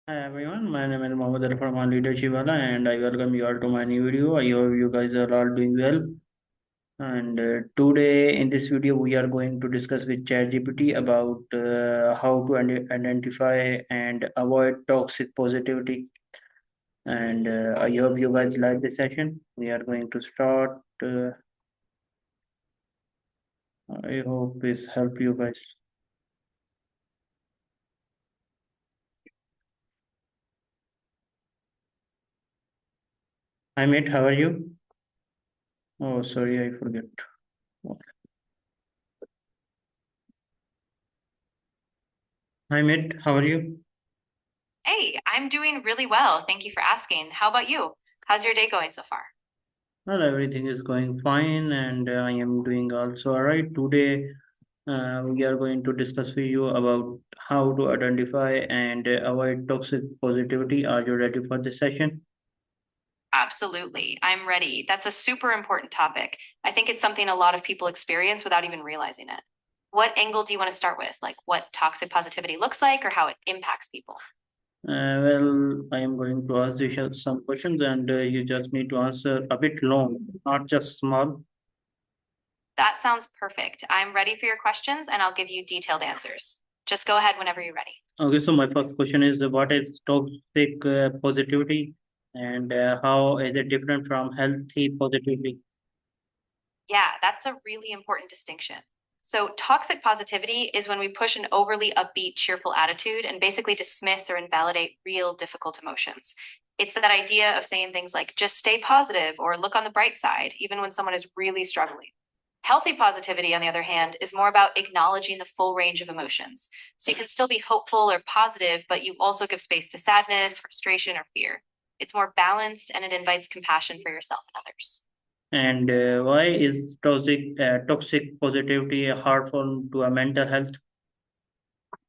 Hi everyone, my name is M.Alfur.leadershipWala and I welcome you all to my new video. I hope you guys are all doing well. And today in this video we are going to discuss with ChatGPT about how to identify and avoid toxic positivity. And I hope you guys like the session. We are going to start. I hope this help you guys. Hi mate, how are you? Oh, sorry, I forget. Hi mate, how are you? Hey, I'm doing really well. Thank you for asking. How about you? How's your day going so far? Well, everything is going fine, and I am doing also all right. Today, we are going to discuss with you about how to identify and avoid toxic positivity. Are you ready for this session? Absolutely. I'm ready. That's a super important topic. I think it's something a lot of people experience without even realizing it. What angle do you want to start with? Like what toxic positivity looks like or how it impacts people? Well, I am going to ask you some questions, and you just need to answer a bit long, not just small. That sounds perfect. I'm ready for your questions and I'll give you detailed answers. Just go ahead whenever you're ready. Okay, so my first question is what is toxic positivity, and how is it different from healthy positivity? Yeah, that's a really important distinction. So, toxic positivity is when we push an overly upbeat, cheerful attitude and basically dismiss or invalidate real difficult emotions. It's that idea of saying things like, just stay positive or look on the bright side, even when someone is really struggling. Healthy positivity, on the other hand, is more about acknowledging the full range of emotions. So, you can still be hopeful or positive, but you also give space to sadness, frustration, or fear. It's more balanced and it invites compassion for yourself and others. And why is toxic positivity harmful to a mental health?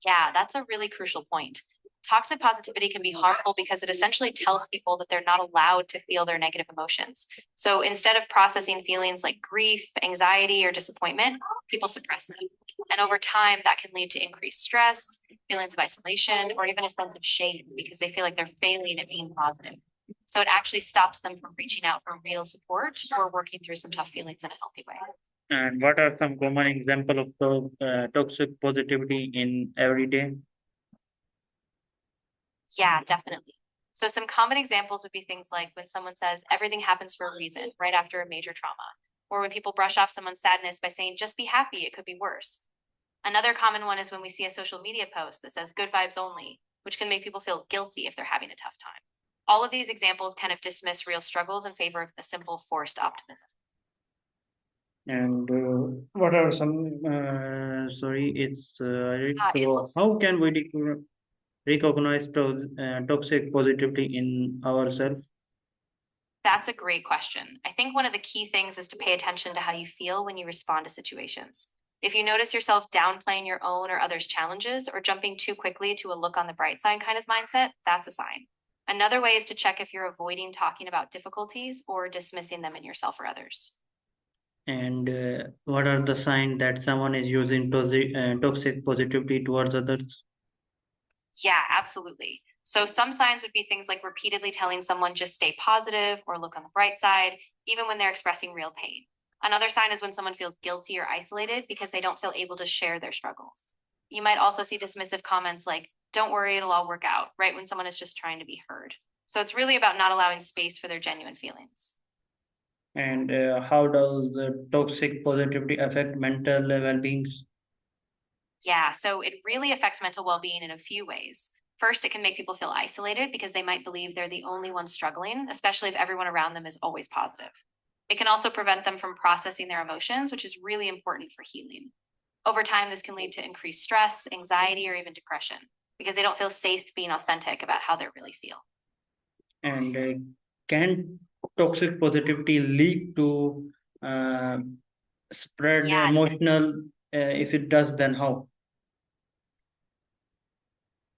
Yeah, that's a really crucial point. Toxic positivity can be harmful because it essentially tells people that they're not allowed to feel their negative emotions. So instead of processing feelings like grief, anxiety, or disappointment, people suppress them. And over time, that can lead to increased stress, feelings of isolation, or even a sense of shame because they feel like they're failing at being positive. So it actually stops them from reaching out for real support or working through some tough feelings in a healthy way. And what are some common examples of toxic positivity in everyday? Yeah, definitely. So, some common examples would be things like when someone says everything happens for a reason right after a major trauma, or when people brush off someone's sadness by saying, just be happy, it could be worse. Another common one is when we see a social media post that says good vibes only, which can make people feel guilty if they're having a tough time. All of these examples kind of dismiss real struggles in favor of a simple forced optimism. And what are some, sorry, it's It so looks like how can we recognize toxic positivity in ourselves? That's a great question. I think one of the key things is to pay attention to how you feel when you respond to situations. If you notice yourself downplaying your own or others' challenges or jumping too quickly to a look on the bright side kind of mindset, that's a sign. Another way is to check if you're avoiding talking about difficulties or dismissing them in yourself or others. And what are the signs that someone is using toxic positivity towards others? Yeah, absolutely. So some signs would be things like repeatedly telling someone just stay positive or look on the bright side, even when they're expressing real pain. Another sign is when someone feels guilty or isolated because they don't feel able to share their struggles. You might also see dismissive comments like, don't worry, it'll all work out, right when someone is just trying to be heard. So it's really about not allowing space for their genuine feelings. And how does toxic positivity affect mental well-being? Yeah, so it really affects mental well being in a few ways. First, it can make people feel isolated because they might believe they're the only ones struggling, especially if everyone around them is always positive. It can also prevent them from processing their emotions, which is really important for healing. Over time, this can lead to increased stress, anxiety, or even depression because they don't feel safe being authentic about how they really feel. And can toxic positivity lead to uh, spread Yeah, emotional? If it does, then how?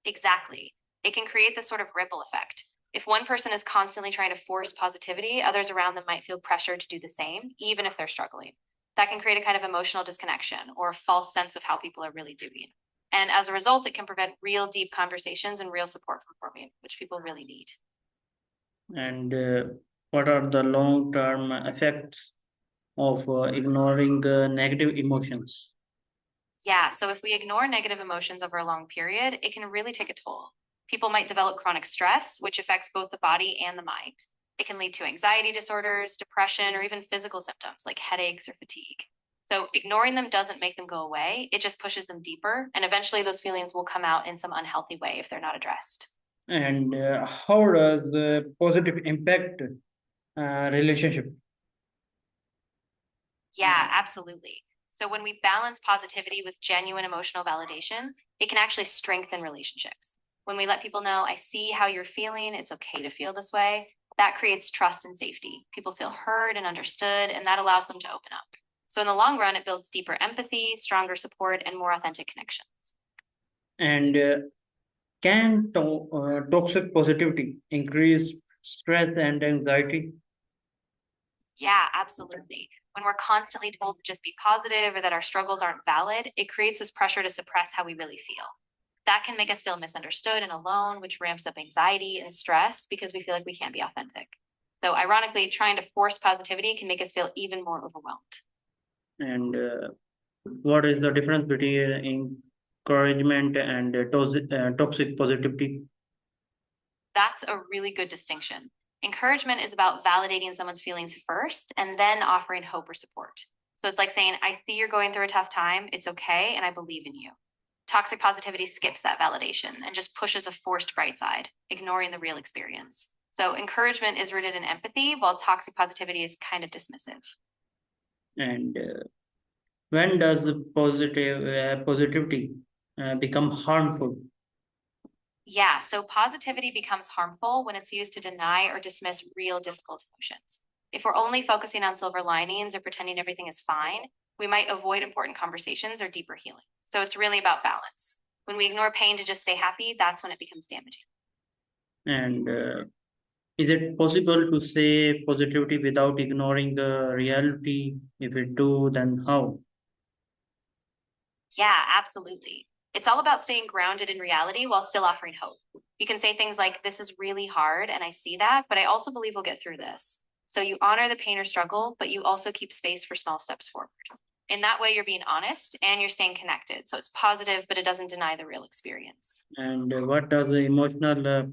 exactly. It can create this sort of ripple effect. If one person is constantly trying to force positivity, others around them might feel pressured to do the same, even if they're struggling. That can create a kind of emotional disconnection or a false sense of how people are really doing. And as a result, it can prevent real deep conversations and real support from performing, which people really need. And what are the long-term effects of ignoring negative emotions? Yeah, so if we ignore negative emotions over a long period, it can really take a toll. People might develop chronic stress, which affects both the body and the mind. It can lead to anxiety disorders, depression, or even physical symptoms like headaches or fatigue. So ignoring them doesn't make them go away, it just pushes them deeper, and eventually those feelings will come out in some unhealthy way if they're not addressed. And how does positive impact relationship? Yeah, absolutely. So when we balance positivity with genuine emotional validation, it can actually strengthen relationships. When we let people know, I see how you're feeling, it's okay to feel this way, that creates trust and safety. People feel heard and understood, and that allows them to open up. So in the long run, it builds deeper empathy, stronger support, and more authentic connection. And can toxic positivity increase stress and anxiety? Yeah, absolutely. When we're constantly told to just be positive or that our struggles aren't valid, it creates this pressure to suppress how we really feel. That can make us feel misunderstood and alone, which ramps up anxiety and stress because we feel like we can't be authentic. So, ironically, trying to force positivity can make us feel even more overwhelmed. And what is the difference between encouragement and toxic positivity? That's a really good distinction. Encouragement is about validating someone's feelings first and then offering hope or support. So it's like saying, I see you're going through a tough time. It's okay. And I believe in you. Toxic positivity skips that validation and just pushes a forced bright side, ignoring the real experience. So encouragement is rooted in empathy, while toxic positivity is kind of dismissive. And when does positivity become harmful? Yeah, so positivity becomes harmful when it's used to deny or dismiss real difficult emotions. If we're only focusing on silver linings or pretending everything is fine, we might avoid important conversations or deeper healing. So it's really about balance. When we ignore pain to just stay happy, that's when it becomes damaging. And is it possible to say positivity without ignoring the reality? If it do, then how? Yeah, absolutely. It's all about staying grounded in reality while still offering hope. You can say things like, this is really hard, and I see that, but I also believe we'll get through this. So you honor the pain or struggle, but you also keep space for small steps forward. In that way, you're being honest and you're staying connected. So it's positive, but it doesn't deny the real experience. And what does the emotional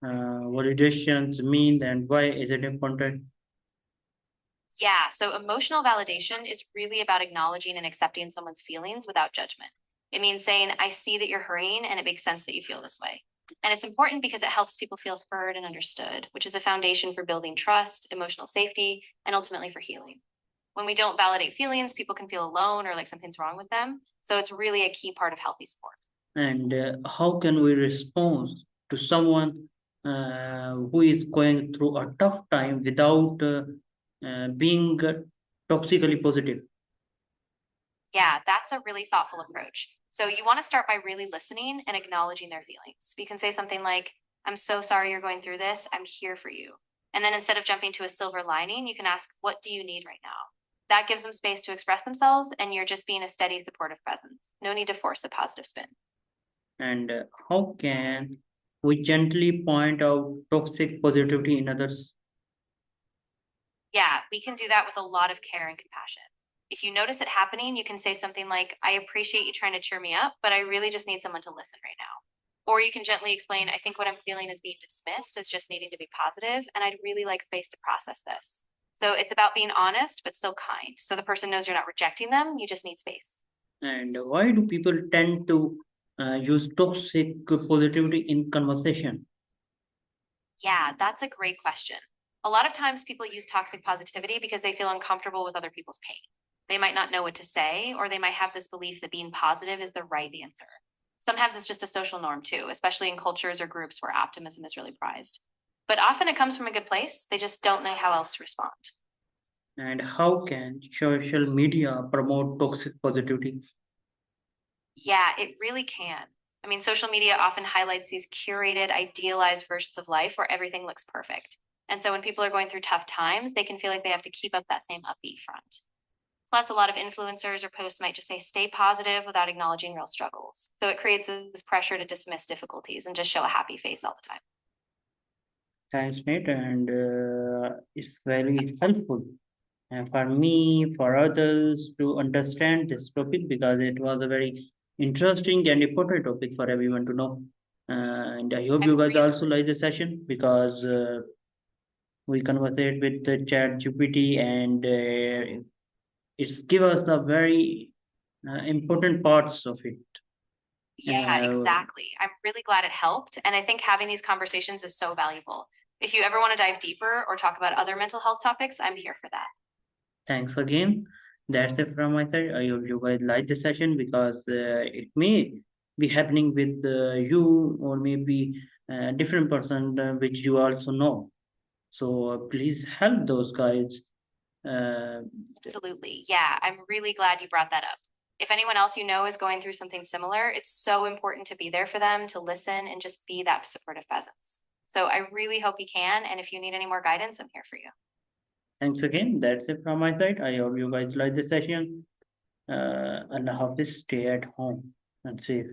validations mean, and why is it important? Yeah, so emotional validation is really about acknowledging and accepting someone's feelings without judgment. It means saying, I see that you're hurrying and it makes sense that you feel this way. And it's important because it helps people feel heard and understood, which is a foundation for building trust, emotional safety, and ultimately for healing. When we don't validate feelings, people can feel alone or like something's wrong with them. So it's really a key part of healthy support. And how can we respond to someone who is going through a tough time without being toxically positive? Yeah, that's a really thoughtful approach. So you want to start by really listening and acknowledging their feelings. You can say something like, I'm so sorry you're going through this. I'm here for you. And then instead of jumping to a silver lining, you can ask, what do you need right now? That gives them space to express themselves, and you're just being a steady, supportive presence. No need to force a positive spin. And how can we gently point out toxic positivity in others? Yeah, we can do that with a lot of care and compassion. If you notice it happening, you can say something like, I appreciate you trying to cheer me up, but I really just need someone to listen right now. Or you can gently explain, I think what I'm feeling is being dismissed as just needing to be positive, and I'd really like space to process this. So it's about being honest, but still kind. So the person knows you're not rejecting them, you just need space. And why do people tend to use toxic positivity in conversation? Yeah, that's a great question. A lot of times people use toxic positivity because they feel uncomfortable with other people's pain. They might not know what to say, or they might have this belief that being positive is the right answer. Sometimes it's just a social norm too, especially in cultures or groups where optimism is really prized. But often it comes from a good place. They just don't know how else to respond. And how can social media promote toxic positivity? Yeah, it really can. I mean, social media often highlights these curated, idealized versions of life where everything looks perfect. And so when people are going through tough times, they can feel like they have to keep up that same upbeat front. Plus, a lot of influencers or posts might just say stay positive without acknowledging real struggles. So it creates this pressure to dismiss difficulties and just show a happy face all the time. Thanks, mate, and it's very helpful for me, for others to understand this topic because it was a very interesting and important topic for everyone to know. And I hope I'm you guys really also like the session because we conversate with the chat GPT and it's give us the very important parts of it. Yeah, Uh, exactly. I'm really glad it helped. And I think having these conversations is so valuable. If you ever want to dive deeper or talk about other mental health topics, I'm here for that. Thanks again. That's it from my side. I hope you guys like the session because it may be happening with you or maybe a different person which you also know. So please help those guys. Uh, Absolutely. Yeah, I'm really glad you brought that up. If anyone else you know is going through something similar, it's so important to be there for them, to listen, and just be that supportive presence. So I really hope you can. And if you need any more guidance, I'm here for you. Thanks again. That's it from my side. I hope you guys like the session. Allah Hafiz. Stay at home and safe.